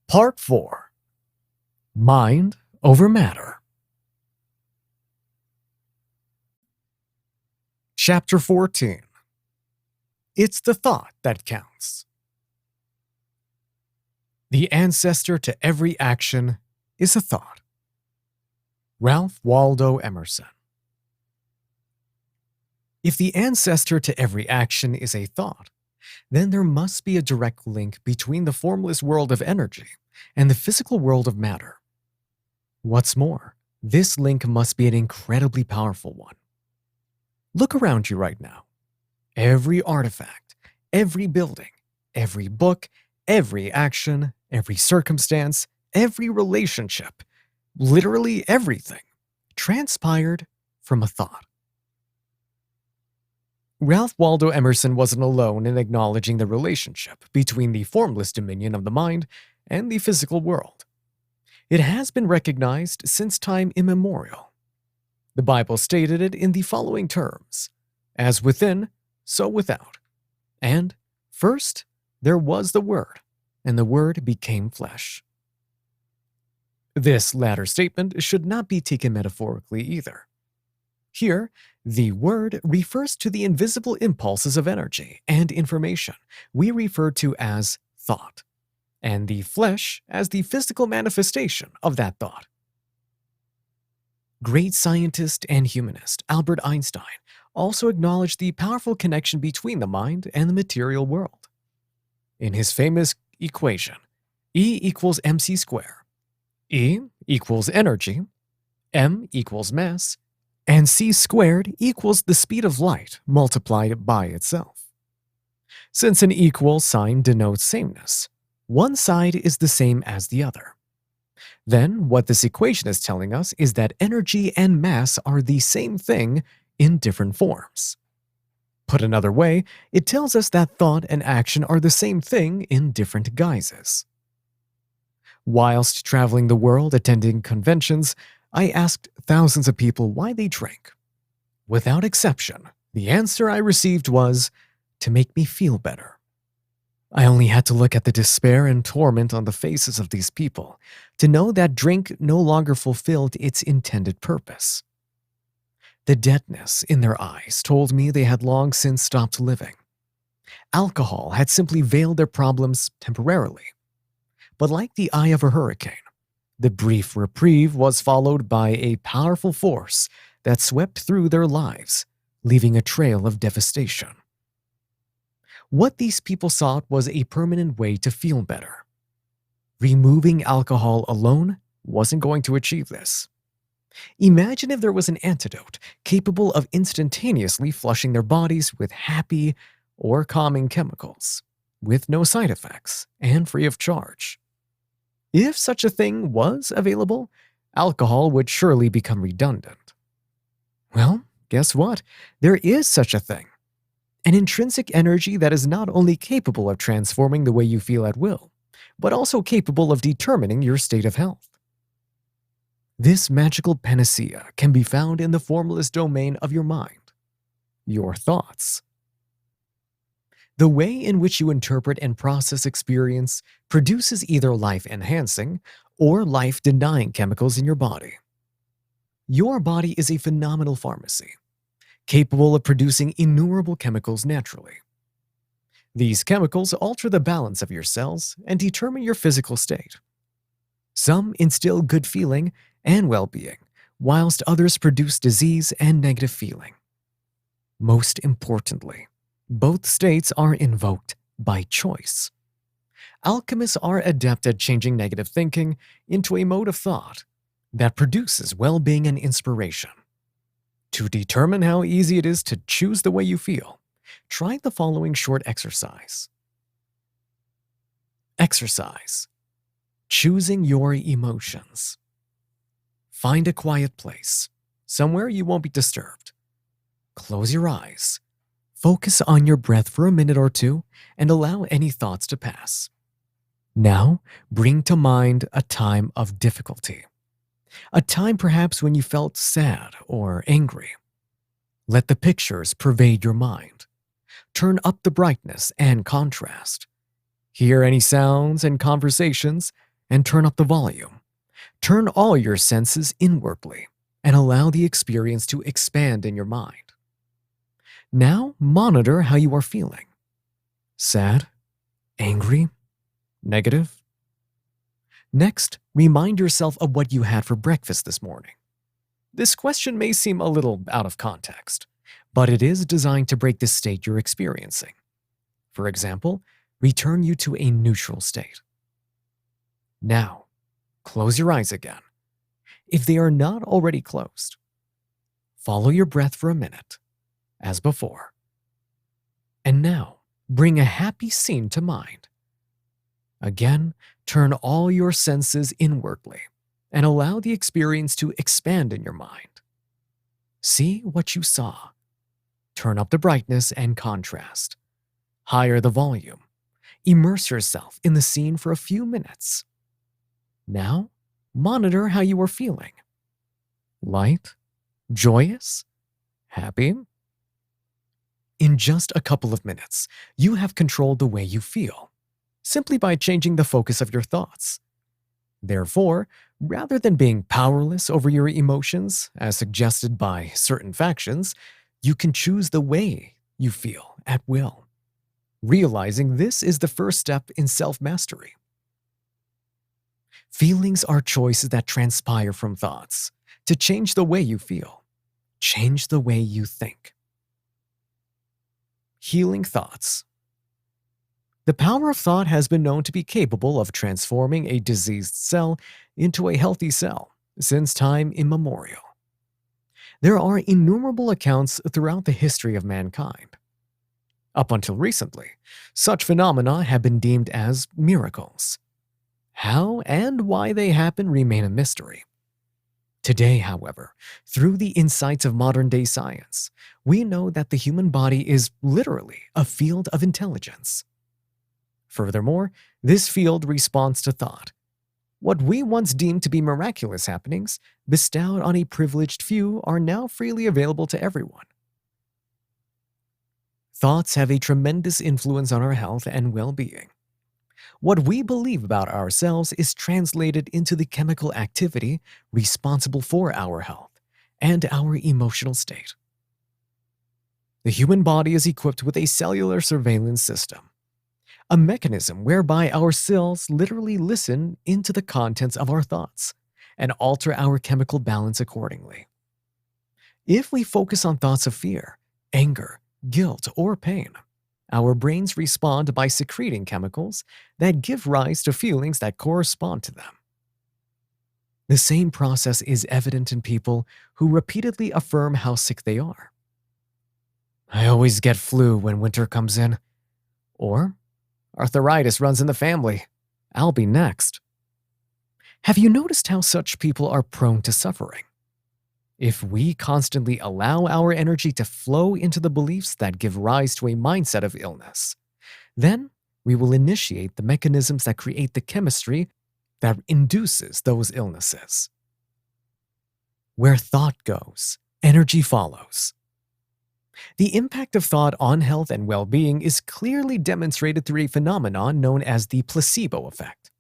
Part 4. Mind over Matter. Chapter 14. It's the thought that counts. The ancestor to every action is a thought. Ralph Waldo Emerson. If the ancestor to every action is a thought, then there must be a direct link between the formless world of energy and the physical world of matter. What's more, this link must be an incredibly powerful one. Look around you right now. Every artifact, every building, every book, every action, every circumstance, every relationship, literally everything, transpired from a thought. Ralph Waldo Emerson wasn't alone in acknowledging the relationship between the formless dominion of the mind and the physical world. It has been recognized since time immemorial. The Bible stated it in the following terms: as within, so without. And first, there was the Word, and the Word became flesh. This latter statement should not be taken metaphorically either. Here, the Word refers to the invisible impulses of energy and information we refer to as thought, and the flesh as the physical manifestation of that thought. Great scientist and humanist Albert Einstein also acknowledged the powerful connection between the mind and the material world. In his famous equation, E equals mc squared, E equals energy, m equals mass, and c squared equals the speed of light multiplied by itself. Since an equal sign denotes sameness, one side is the same as the other. Then what this equation is telling us is that energy and mass are the same thing in different forms. Put another way, it tells us that thought and action are the same thing in different guises. Whilst traveling the world attending conventions, I asked thousands of people why they drank. Without exception, the answer I received was, to make me feel better. I only had to look at the despair and torment on the faces of these people to know that drink no longer fulfilled its intended purpose. The deadness in their eyes told me they had long since stopped living. Alcohol had simply veiled their problems temporarily. But like the eye of a hurricane, the brief reprieve was followed by a powerful force that swept through their lives, leaving a trail of devastation. What these people sought was a permanent way to feel better. Removing alcohol alone wasn't going to achieve this. Imagine if there was an antidote capable of instantaneously flushing their bodies with happy or calming chemicals, with no side effects and free of charge. If such a thing was available, alcohol would surely become redundant. Well, guess what? There is such a thing. An intrinsic energy that is not only capable of transforming the way you feel at will, but also capable of determining your state of health. This magical panacea can be found in the formless domain of your mind, your thoughts. The way in which you interpret and process experience produces either life-enhancing or life-denying chemicals in your body. Your body is a phenomenal pharmacy, capable of producing innumerable chemicals naturally. These chemicals alter the balance of your cells and determine your physical state. Some instill good feeling and well-being, whilst others produce disease and negative feeling. Most importantly, both states are invoked by choice. Alchemists are adept at changing negative thinking into a mode of thought that produces well-being and inspiration. To determine how easy it is to choose the way you feel, try the following short exercise. Exercise: choosing your emotions. Find a quiet place, somewhere you won't be disturbed. Close your eyes. Focus on your breath for a minute or two and allow any thoughts to pass. Now, bring to mind a time of difficulty. A time perhaps when you felt sad or angry. Let the pictures pervade your mind. Turn up the brightness and contrast. Hear any sounds and conversations and turn up the volume. Turn all your senses inwardly and allow the experience to expand in your mind. Now, monitor how you are feeling. Sad? Angry? Negative? Next, remind yourself of what you had for breakfast this morning. This question may seem a little out of context, but it is designed to break the state you're experiencing. For example, return you to a neutral state. Now, close your eyes again. If they are not already closed, follow your breath for a minute, as before. And now, bring a happy scene to mind. Again, turn all your senses inwardly and allow the experience to expand in your mind. See what you saw. Turn up the brightness and contrast. Higher the volume. Immerse yourself in the scene for a few minutes. Now, monitor how you are feeling. Light? Joyous? Happy? In just a couple of minutes, you have controlled the way you feel, simply by changing the focus of your thoughts. Therefore, rather than being powerless over your emotions, as suggested by certain factions, you can choose the way you feel at will. Realizing this is the first step in self-mastery. Feelings are choices that transpire from thoughts. To change the way you feel, change the way you think. Healing thoughts. The power of thought has been known to be capable of transforming a diseased cell into a healthy cell since time immemorial. There are innumerable accounts throughout the history of mankind. Up until recently, such phenomena have been deemed as miracles. How and why they happen remain a mystery. Today, however, through the insights of modern-day science, we know that the human body is literally a field of intelligence. Furthermore, this field responds to thought. What we once deemed to be miraculous happenings, bestowed on a privileged few, are now freely available to everyone. Thoughts have a tremendous influence on our health and well-being. What we believe about ourselves is translated into the chemical activity responsible for our health and our emotional state. The human body is equipped with a cellular surveillance system, a mechanism whereby our cells literally listen into the contents of our thoughts and alter our chemical balance accordingly. If we focus on thoughts of fear, anger, guilt, or pain, our brains respond by secreting chemicals that give rise to feelings that correspond to them. The same process is evident in people who repeatedly affirm how sick they are. I always get flu when winter comes in. Or, arthritis runs in the family. I'll be next. Have you noticed how such people are prone to suffering? If we constantly allow our energy to flow into the beliefs that give rise to a mindset of illness, then we will initiate the mechanisms that create the chemistry that induces those illnesses. Where thought goes, energy follows. The impact of thought on health and well-being is clearly demonstrated through a phenomenon known as the placebo effect.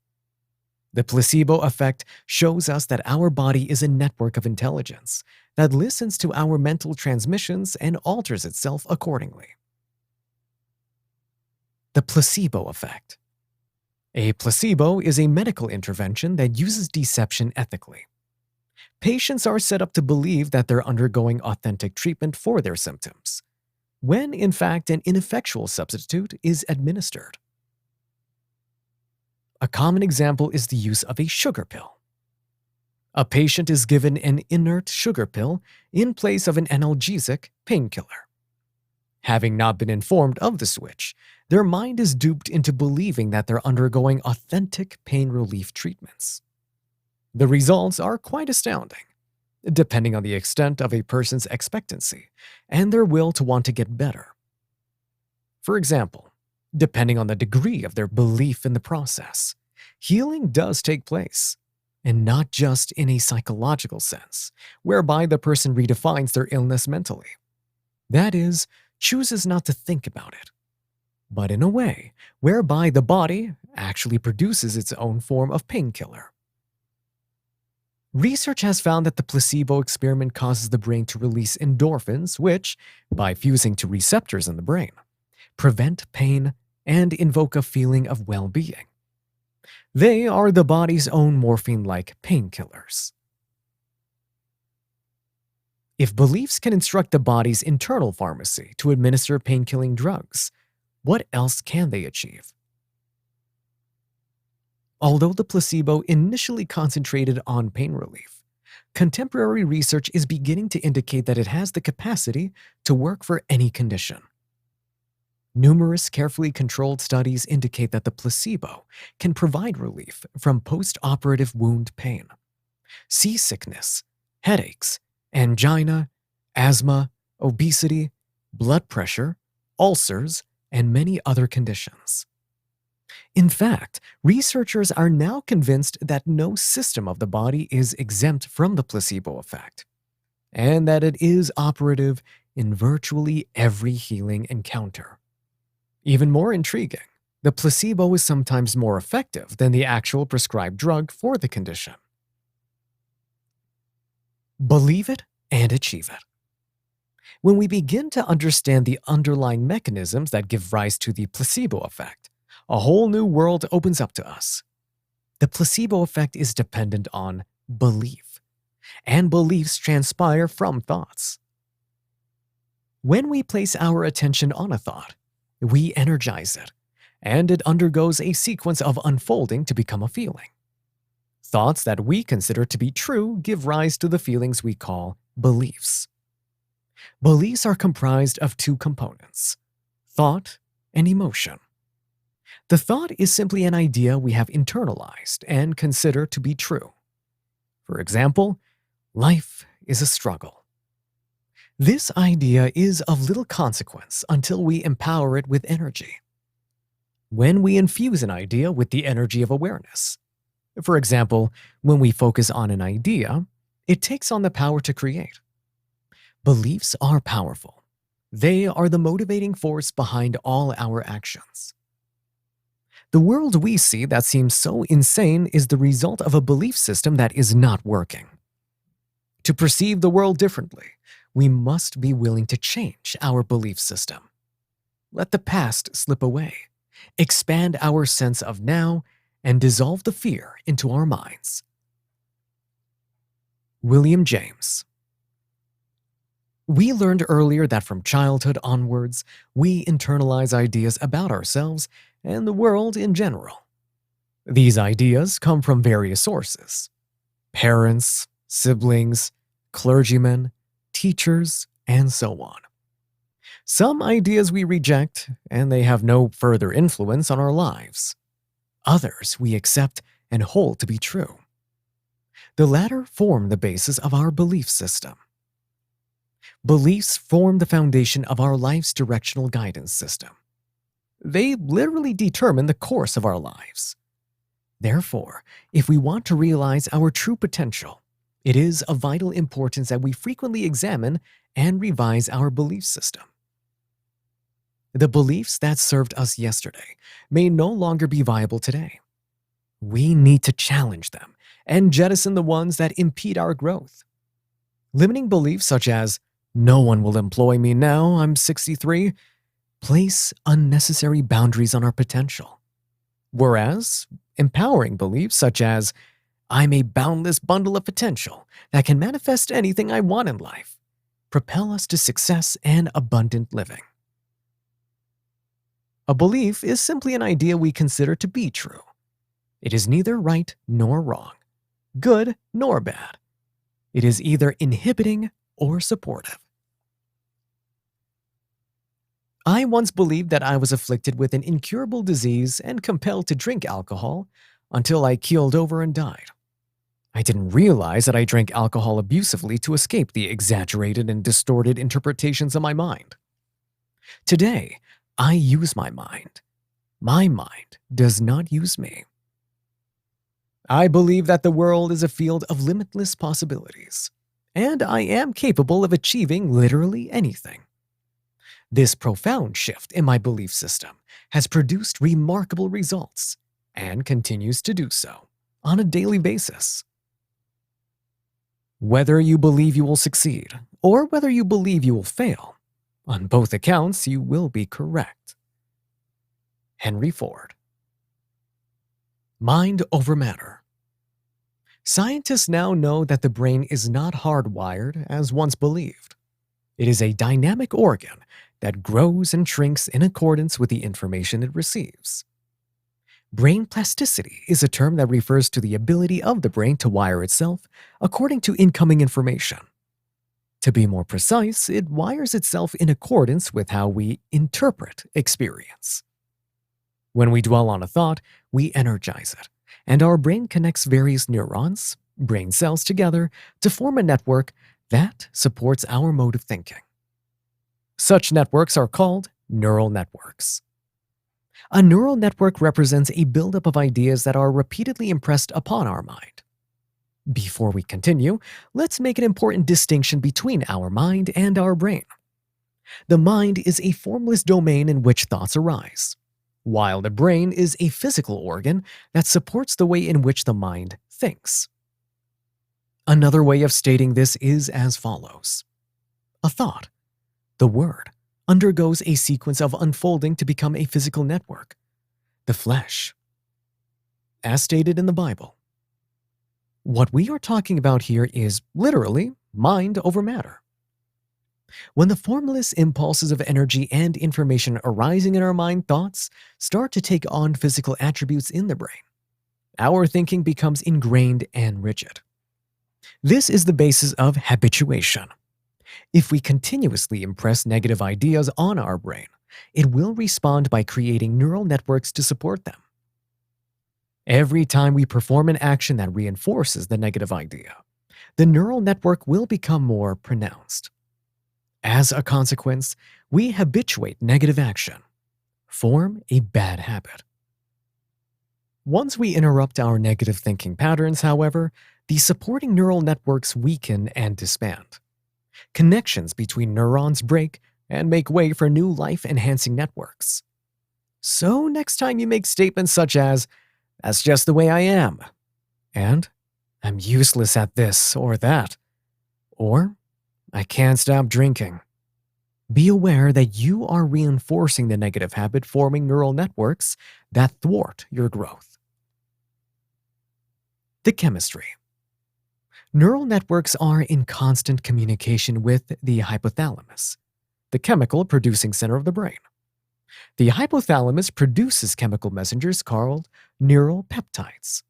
The placebo effect shows us that our body is a network of intelligence that listens to our mental transmissions and alters itself accordingly. The placebo effect. A placebo is a medical intervention that uses deception ethically. Patients are set up to believe that they're undergoing authentic treatment for their symptoms, when in fact an ineffectual substitute is administered. A common example is the use of a sugar pill. A patient is given an inert sugar pill in place of an analgesic painkiller. Having not been informed of the switch, their mind is duped into believing that they're undergoing authentic pain relief treatments. The results are quite astounding, depending on the extent of a person's expectancy and their will to want to get better. For example, depending on the degree of their belief in the process, healing does take place, and not just in a psychological sense, whereby the person redefines their illness mentally. That is, chooses not to think about it. but in a way whereby the body actually produces its own form of painkiller. Research has found that the placebo experiment causes the brain to release endorphins, which, by fusing to receptors in the brain, prevent pain and invoke a feeling of well being. They are the body's own morphine like painkillers. If beliefs can instruct the body's internal pharmacy to administer pain-killing drugs, what else can they achieve? Although the placebo initially concentrated on pain relief, contemporary research is beginning to indicate that it has the capacity to work for any condition. Numerous carefully controlled studies indicate that the placebo can provide relief from post-operative wound pain, seasickness, headaches, angina, asthma, obesity, blood pressure, ulcers, and many other conditions. In fact, researchers are now convinced that no system of the body is exempt from the placebo effect, and that it is operative in virtually every healing encounter. Even more intriguing, the placebo is sometimes more effective than the actual prescribed drug for the condition. Believe it and achieve it. When we begin to understand the underlying mechanisms that give rise to the placebo effect, a whole new world opens up to us. The placebo effect is dependent on belief, and beliefs transpire from thoughts. When we place our attention on a thought, we energize it, and it undergoes a sequence of unfolding to become a feeling. Thoughts that we consider to be true give rise to the feelings we call beliefs. Beliefs are comprised of two components: thought and emotion. The thought is simply an idea we have internalized and consider to be true. For example, life is a struggle. This idea is of little consequence until we empower it with energy. When we infuse an idea with the energy of awareness, for example, when we focus on an idea, it takes on the power to create. Beliefs are powerful. They are the motivating force behind all our actions. The world we see that seems so insane is the result of a belief system that is not working. To perceive the world differently, we must be willing to change our belief system. Let the past slip away, expand our sense of now, and dissolve the fear into our minds. William James. We learned earlier that from childhood onwards, we internalize ideas about ourselves and the world in general. These ideas come from various sources: parents, siblings, clergymen, teachers, and so on. Some ideas we reject, and they have no further influence on our lives. Others we accept and hold to be true. The latter form the basis of our belief system. Beliefs form the foundation of our life's directional guidance system. They literally determine the course of our lives. Therefore, if we want to realize our true potential, it is of vital importance that we frequently examine and revise our belief system. The beliefs that served us yesterday may no longer be viable today. We need to challenge them and jettison the ones that impede our growth. Limiting beliefs such as, "No one will employ me now, I'm 63, place unnecessary boundaries on our potential. Whereas, empowering beliefs such as, "I'm a boundless bundle of potential that can manifest anything I want in life," propel us to success and abundant living. A belief is simply an idea we consider to be true. It is neither right nor wrong, good nor bad. It is either inhibiting or supportive. I once believed that I was afflicted with an incurable disease and compelled to drink alcohol until I keeled over and died. I didn't realize that I drank alcohol abusively to escape the exaggerated and distorted interpretations of my mind. Today, I use my mind. My mind does not use me. I believe that the world is a field of limitless possibilities, and I am capable of achieving literally anything. This profound shift in my belief system has produced remarkable results and continues to do so on a daily basis. Whether you believe you will succeed or whether you believe you will fail, on both accounts you will be correct. Henry Ford. Mind over matter. Scientists now know that the brain is not hardwired as once believed. It is a dynamic organ that grows and shrinks in accordance with the information it receives. Brain plasticity is a term that refers to the ability of the brain to wire itself according to incoming information. To be more precise, it wires itself in accordance with how we interpret experience. When we dwell on a thought, we energize it, and our brain connects various neurons, brain cells together to form a network that supports our mode of thinking. Such networks are called neural networks. A neural network represents a buildup of ideas that are repeatedly impressed upon our mind. Before we continue, let's make an important distinction between our mind and our brain. The mind is a formless domain in which thoughts arise, while the brain is a physical organ that supports the way in which the mind thinks. Another way of stating this is as follows. A thought, the word, undergoes a sequence of unfolding to become a physical network, the flesh, as stated in the Bible. What we are talking about here is literally mind over matter. When the formless impulses of energy and information arising in our mind thoughts start to take on physical attributes in the brain, our thinking becomes ingrained and rigid. This is the basis of habituation. If we continuously impress negative ideas on our brain, it will respond by creating neural networks to support them. Every time we perform an action that reinforces the negative idea, the neural network will become more pronounced. As a consequence, we habituate negative action, form a bad habit. Once we interrupt our negative thinking patterns, however, the supporting neural networks weaken and disband. Connections between neurons break and make way for new life-enhancing networks. So next time you make statements such as, "That's just the way I am," and "I'm useless at this or that," or "I can't stop drinking," be aware that you are reinforcing the negative habit forming neural networks that thwart your growth. The chemistry. Neural networks are in constant communication with the hypothalamus, the chemical producing center of the brain. The hypothalamus produces chemical messengers called neuropeptides.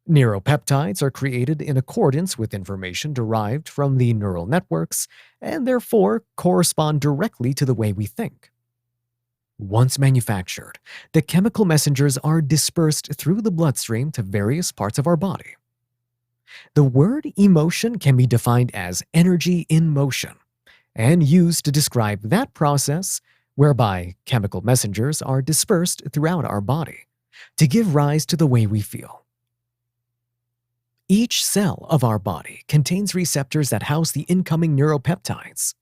Neuropeptides are created in accordance with information derived from the neural networks and therefore correspond directly to the way we think. Once manufactured, the chemical messengers are dispersed through the bloodstream to various parts of our body. The word emotion can be defined as energy in motion and used to describe that process whereby chemical messengers are dispersed throughout our body to give rise to the way we feel. Each cell of our body contains receptors that house the incoming neuropeptides.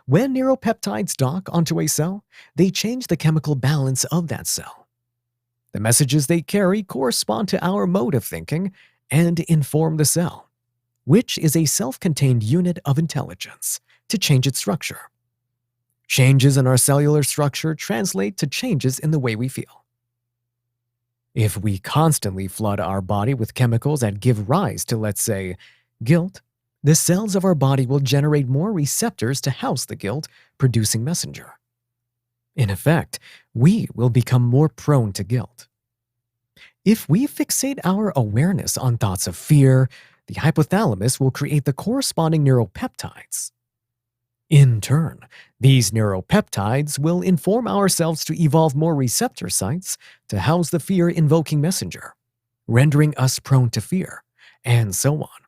When neuropeptides dock onto a cell, they change the chemical balance of that cell. The messages they carry correspond to our mode of thinking and inform the cell, which is a self-contained unit of intelligence, to change its structure. Changes in our cellular structure translate to changes in the way we feel. If we constantly flood our body with chemicals that give rise to, let's say, guilt, the cells of our body will generate more receptors to house the guilt-producing messenger. In effect, we will become more prone to guilt. If we fixate our awareness on thoughts of fear, the hypothalamus will create the corresponding neuropeptides. In turn, these neuropeptides will inform ourselves to evolve more receptor sites to house the fear-invoking messenger, rendering us prone to fear, and so on.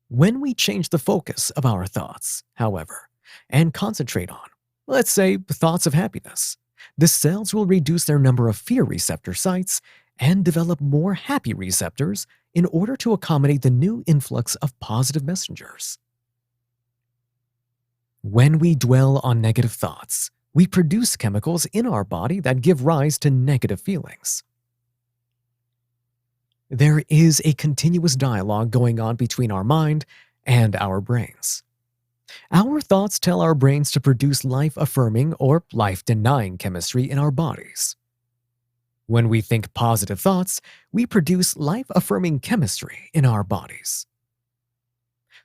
When we change the focus of our thoughts, however, and concentrate on, let's say, thoughts of happiness, the cells will reduce their number of fear receptor sites and develop more happy receptors in order to accommodate the new influx of positive messengers. When we dwell on negative thoughts, we produce chemicals in our body that give rise to negative feelings. There is a continuous dialogue going on between our mind and our brains. Our thoughts tell our brains to produce life-affirming or life-denying chemistry in our bodies. When we think positive thoughts, we produce life-affirming chemistry in our bodies.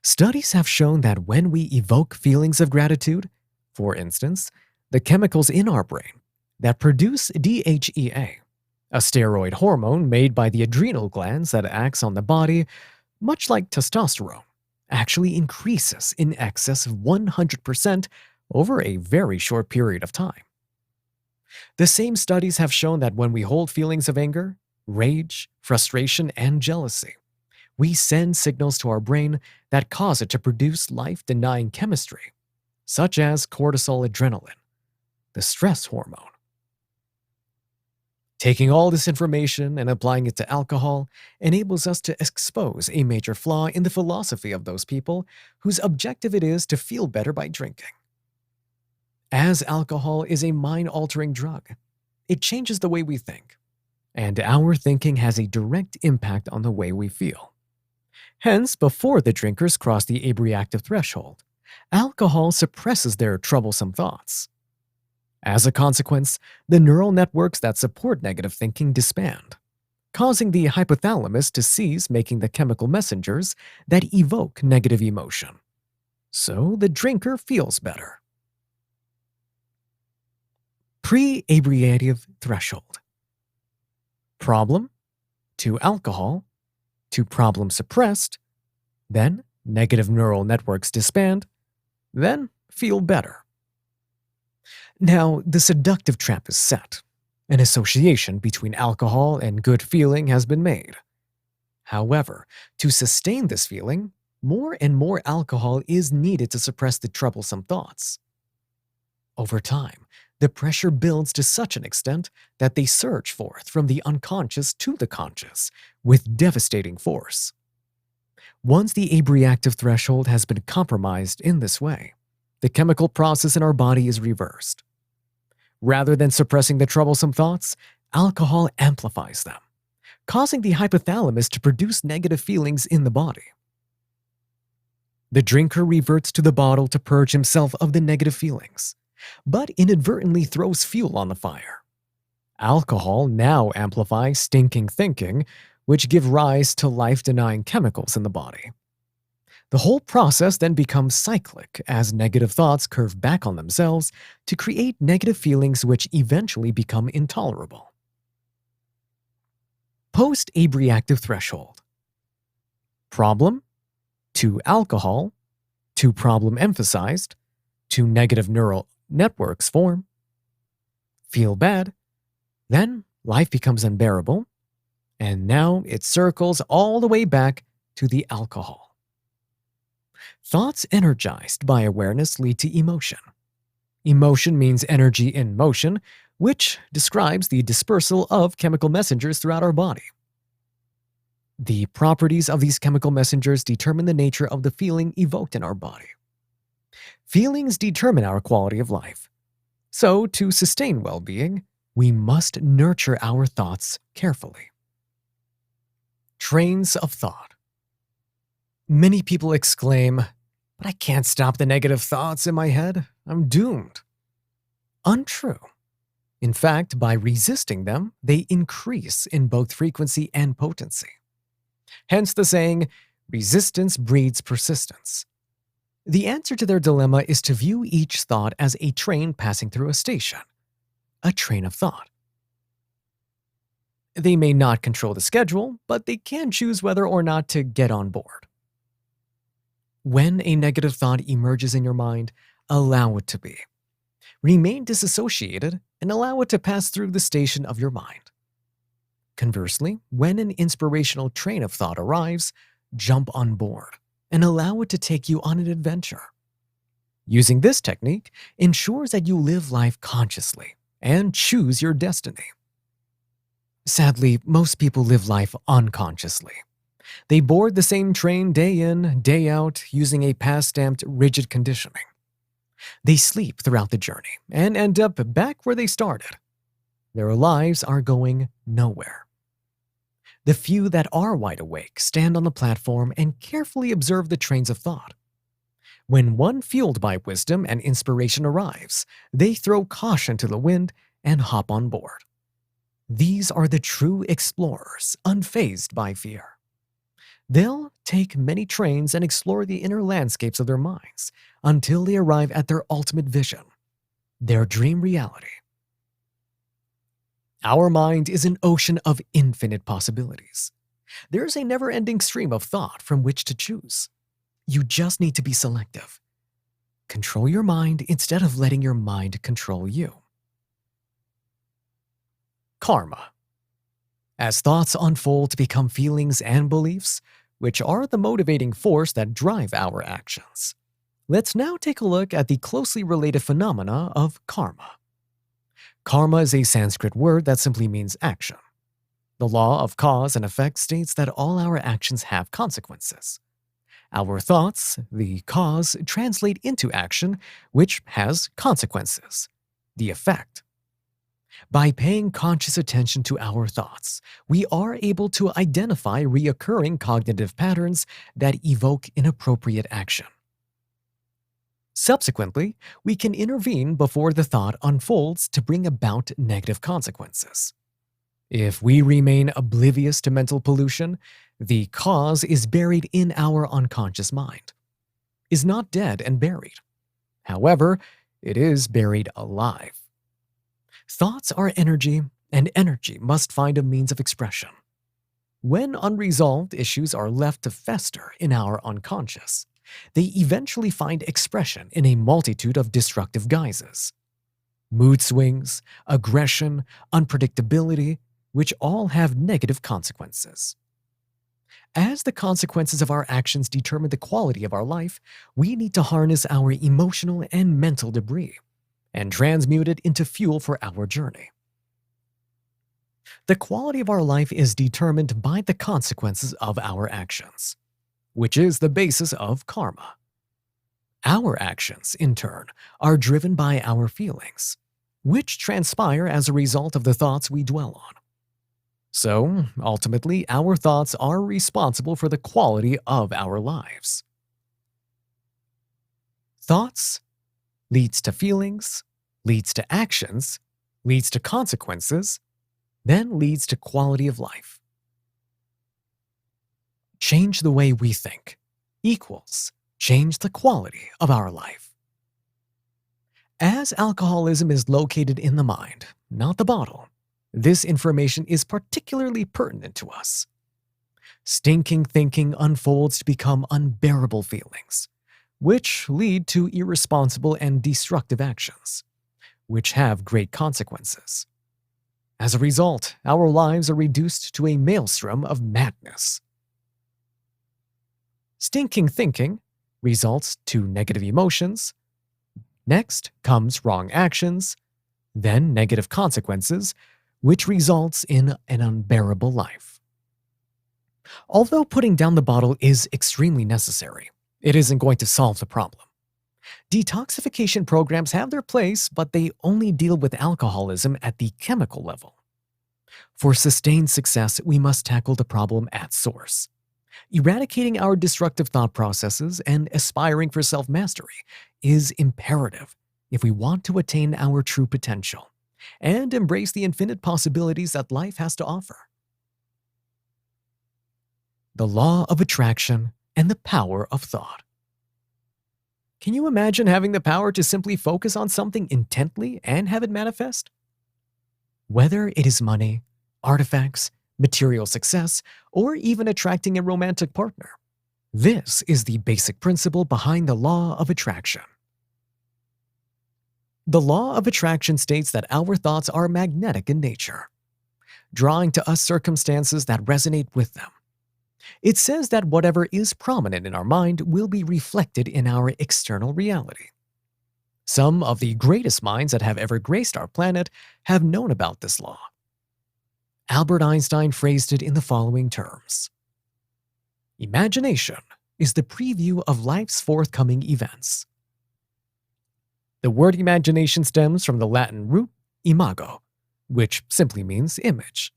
Studies have shown that when we evoke feelings of gratitude, for instance, the chemicals in our brain that produce DHEA, a steroid hormone made by the adrenal glands that acts on the body, much like testosterone, actually increases in excess of 100% over a very short period of time. The same studies have shown that when we hold feelings of anger, rage, frustration, and jealousy, we send signals to our brain that cause it to produce life-denying chemistry, such as cortisol adrenaline, the stress hormone. Taking all this information and applying it to alcohol enables us to expose a major flaw in the philosophy of those people whose objective it is to feel better by drinking. As alcohol is a mind-altering drug, it changes the way we think, and our thinking has a direct impact on the way we feel. Hence, before the drinkers cross the abreactive threshold, alcohol suppresses their troublesome thoughts. As a consequence, the neural networks that support negative thinking disband, causing the hypothalamus to cease making the chemical messengers that evoke negative emotion. So the drinker feels better. Pre-abreative threshold. Problem to alcohol to problem suppressed, then negative neural networks disband, then feel better. Now, the seductive trap is set. An association between alcohol and good feeling has been made. However, to sustain this feeling, more and more alcohol is needed to suppress the troublesome thoughts. Over time, the pressure builds to such an extent that they surge forth from the unconscious to the conscious with devastating force. Once the abreactive threshold has been compromised in this way, the chemical process in our body is reversed. Rather than suppressing the troublesome thoughts, alcohol amplifies them, causing the hypothalamus to produce negative feelings in the body. The drinker reverts to the bottle to purge himself of the negative feelings, but inadvertently throws fuel on the fire. Alcohol now amplifies stinking thinking, which give rise to life-denying chemicals in the body. The whole process then becomes cyclic as negative thoughts curve back on themselves to create negative feelings which eventually become intolerable. Post-abreactive threshold. Problem to alcohol to problem emphasized to negative neural networks form. Feel bad, then life becomes unbearable, and now it circles all the way back to the alcohol. Thoughts energized by awareness lead to emotion. Emotion means energy in motion, which describes the dispersal of chemical messengers throughout our body. The properties of these chemical messengers determine the nature of the feeling evoked in our body. Feelings determine our quality of life. So, to sustain well-being, we must nurture our thoughts carefully. Trains of thought. Many people exclaim, "But I can't stop the negative thoughts in my head. I'm doomed." Untrue. In fact, by resisting them, they increase in both frequency and potency. Hence the saying, resistance breeds persistence. The answer to their dilemma is to view each thought as a train passing through a station, a train of thought. They may not control the schedule, but they can choose whether or not to get on board. When a negative thought emerges in your mind, allow it to be. Remain disassociated and allow it to pass through the station of your mind. Conversely, when an inspirational train of thought arrives, jump on board and allow it to take you on an adventure. Using this technique ensures that you live life consciously and choose your destiny. Sadly, most people live life unconsciously. They board the same train day in, day out, using a past-stamped rigid conditioning. They sleep throughout the journey and end up back where they started. Their lives are going nowhere. The few that are wide awake stand on the platform and carefully observe the trains of thought. When one fueled by wisdom and inspiration arrives, they throw caution to the wind and hop on board. These are the true explorers, unfazed by fear. They'll take many trains and explore the inner landscapes of their minds until they arrive at their ultimate vision, their dream reality. Our mind is an ocean of infinite possibilities. There's a never-ending stream of thought from which to choose. You just need to be selective. Control your mind instead of letting your mind control you. Karma. As thoughts unfold to become feelings and beliefs, which are the motivating force that drive our actions. Let's now take a look at the closely related phenomena of karma. Karma is a Sanskrit word that simply means action. The law of cause and effect states that all our actions have consequences. Our thoughts, the cause, translate into action, which has consequences, the effect. By paying conscious attention to our thoughts, we are able to identify recurring cognitive patterns that evoke inappropriate action. Subsequently, we can intervene before the thought unfolds to bring about negative consequences. If we remain oblivious to mental pollution, the cause is buried in our unconscious mind, is not dead and buried. However, it is buried alive. Thoughts are energy, and energy must find a means of expression. When unresolved issues are left to fester in our unconscious, they eventually find expression in a multitude of destructive guises. Mood swings, aggression, unpredictability, which all have negative consequences. As the consequences of our actions determine the quality of our life, we need to harness our emotional and mental debris and transmute it into fuel for our journey. The quality of our life is determined by the consequences of our actions, which is the basis of karma. Our actions, in turn, are driven by our feelings, which transpire as a result of the thoughts we dwell on. So, ultimately, our thoughts are responsible for the quality of our lives. Thoughts leads to feelings, leads to actions, leads to consequences, then leads to quality of life. Change the way we think equals change the quality of our life. As alcoholism is located in the mind, not the bottle, this information is particularly pertinent to us. Stinking thinking unfolds to become unbearable feelings, which lead to irresponsible and destructive actions, which have great consequences. As a result, our lives are reduced to a maelstrom of madness. Stinking thinking results to negative emotions. Next comes wrong actions, then negative consequences, which results in an unbearable life. Although putting down the bottle is extremely necessary, it isn't going to solve the problem. Detoxification programs have their place, but they only deal with alcoholism at the chemical level. For sustained success, we must tackle the problem at source. Eradicating our destructive thought processes and aspiring for self-mastery is imperative if we want to attain our true potential and embrace the infinite possibilities that life has to offer. The law of attraction and the power of thought. Can you imagine having the power to simply focus on something intently and have it manifest? Whether it is money, artifacts, material success, or even attracting a romantic partner, this is the basic principle behind the law of attraction. The law of attraction states that our thoughts are magnetic in nature, drawing to us circumstances that resonate with them. It says that whatever is prominent in our mind will be reflected in our external reality. Some of the greatest minds that have ever graced our planet have known about this law. Albert Einstein phrased it in the following terms: imagination is the preview of life's forthcoming events. The word imagination stems from the Latin root imago, which simply means image.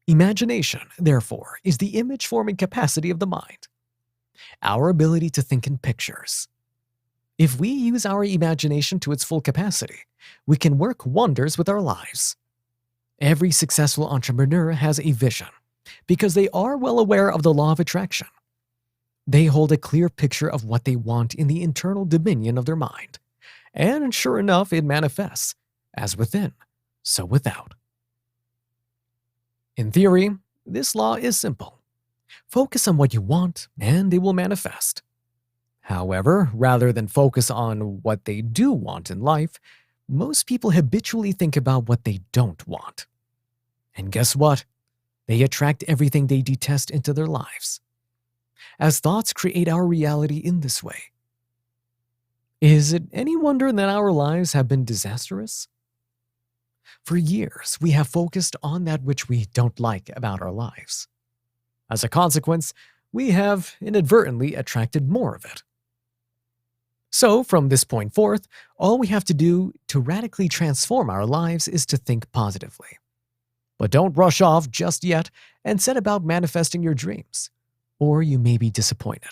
Imagination, therefore, is the image-forming capacity of the mind, our ability to think in pictures. If we use our imagination to its full capacity, we can work wonders with our lives. Every successful entrepreneur has a vision because they are well aware of the law of attraction. They hold a clear picture of what they want in the internal dominion of their mind, and sure enough, it manifests, as within, so without. In theory, this law is simple. Focus on what you want, and it will manifest. However, rather than focus on what they do want in life, most people habitually think about what they don't want. And guess what? They attract everything they detest into their lives, as thoughts create our reality in this way. Is it any wonder that our lives have been disastrous? For years, we have focused on that which we don't like about our lives. As a consequence, we have inadvertently attracted more of it. So, from this point forth, all we have to do to radically transform our lives is to think positively. But don't rush off just yet and set about manifesting your dreams, or you may be disappointed.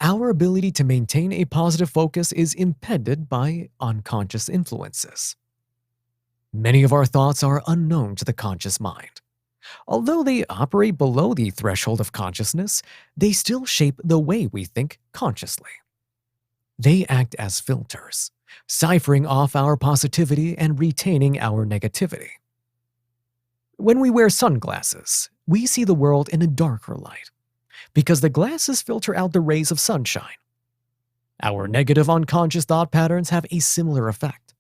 Our ability to maintain a positive focus is impeded by unconscious influences. Many of our thoughts are unknown to the conscious mind. Although they operate below the threshold of consciousness, they still shape the way we think consciously. They act as filters, ciphering off our positivity and retaining our negativity. When we wear sunglasses, we see the world in a darker light, because the glasses filter out the rays of sunshine. Our negative unconscious thought patterns have a similar effect.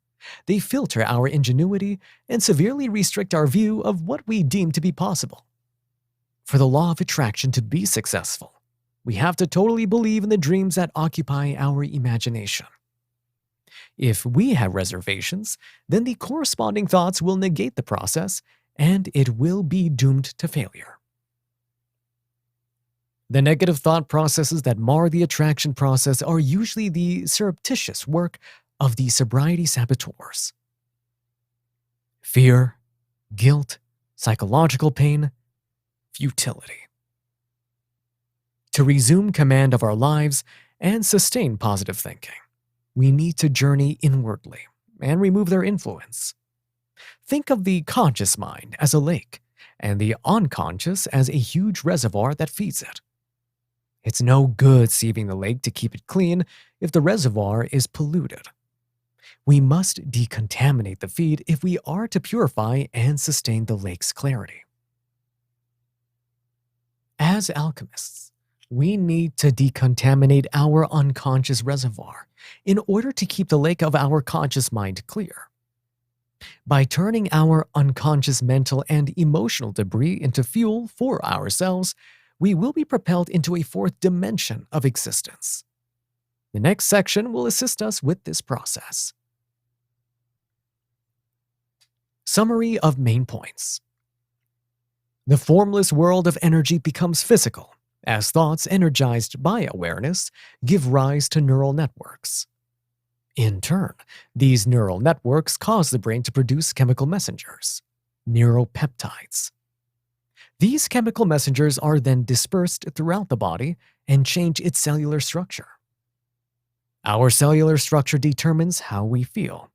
They filter our ingenuity and severely restrict our view of what we deem to be possible. For the law of attraction to be successful, we have to totally believe in the dreams that occupy our imagination. If we have reservations, then the corresponding thoughts will negate the process, and it will be doomed to failure. The negative thought processes that mar the attraction process are usually the surreptitious work of the sobriety saboteurs. Fear, guilt, psychological pain, futility. To resume command of our lives and sustain positive thinking, we need to journey inwardly and remove their influence. Think of the conscious mind as a lake and the unconscious as a huge reservoir that feeds it. It's no good sieving the lake to keep it clean if the reservoir is polluted. We must decontaminate the feed if we are to purify and sustain the lake's clarity. As alchemists, we need to decontaminate our unconscious reservoir in order to keep the lake of our conscious mind clear. By turning our unconscious mental and emotional debris into fuel for ourselves, we will be propelled into a fourth dimension of existence. The next section will assist us with this process. Summary of main points. The formless world of energy becomes physical, as thoughts energized by awareness give rise to neural networks. In turn, these neural networks cause the brain to produce chemical messengers, neuropeptides. These chemical messengers are then dispersed throughout the body and change its cellular structure. Our cellular structure determines how we feel.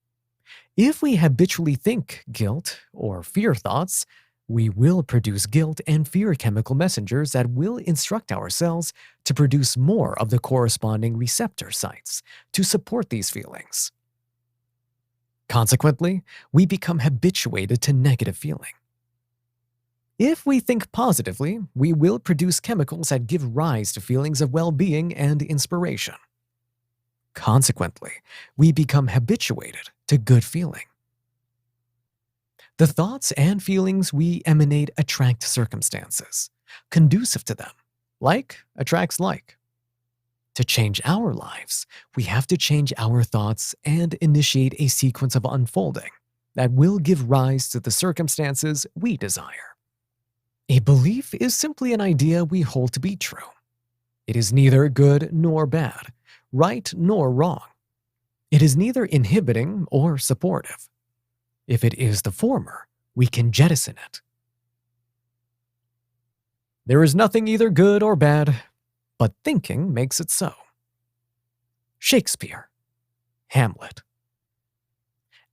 If we habitually think guilt or fear thoughts, we will produce guilt and fear chemical messengers that will instruct our cells to produce more of the corresponding receptor sites to support these feelings. Consequently, we become habituated to negative feeling. If we think positively, we will produce chemicals that give rise to feelings of well-being and inspiration. Consequently, we become habituated to good feeling. The thoughts and feelings we emanate attract circumstances conducive to them. Like attracts like. To change our lives, we have to change our thoughts and initiate a sequence of unfolding that will give rise to the circumstances we desire. A belief is simply an idea we hold to be true. It is neither good nor bad, right nor wrong. It is neither inhibiting or supportive. If it is the former, we can jettison it. There is nothing either good or bad, but thinking makes it so. Shakespeare, Hamlet.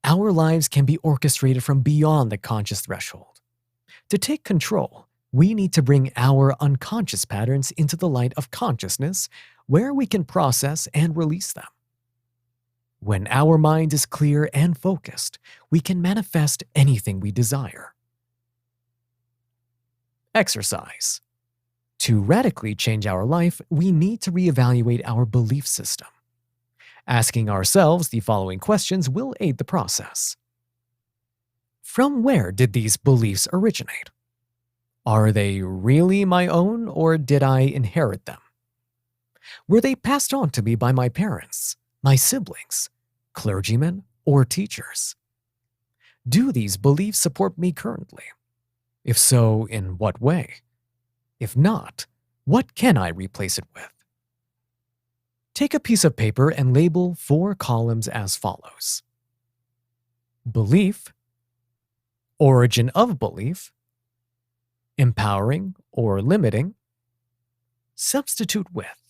Our lives can be orchestrated from beyond the conscious threshold. To take control, we need to bring our unconscious patterns into the light of consciousness, where we can process and release them. When our mind is clear and focused, we can manifest anything we desire. Exercise. To radically change our life, we need to reevaluate our belief system. Asking ourselves the following questions will aid the process. From where did these beliefs originate? Are they really my own, or did I inherit them? Were they passed on to me by my parents, my siblings, clergymen, or teachers? Do these beliefs support me currently? If so, in what way? If not, what can I replace it with? Take a piece of paper and label 4 columns as follows. Belief, origin of belief, empowering or limiting, substitute with.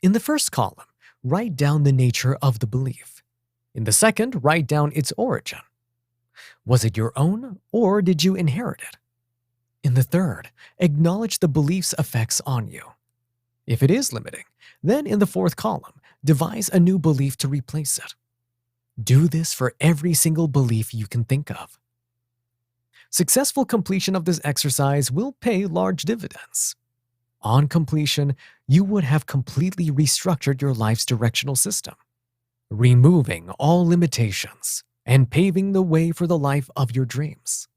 In the first column, write down the nature of the belief. In the second, write down its origin. Was it your own, or did you inherit it? In the third, acknowledge the belief's effects on you. If it is limiting, then in the fourth column, devise a new belief to replace it. Do this for every single belief you can think of. Successful completion of this exercise will pay large dividends. On completion, you would have completely restructured your life's directional system, removing all limitations and paving the way for the life of your dreams.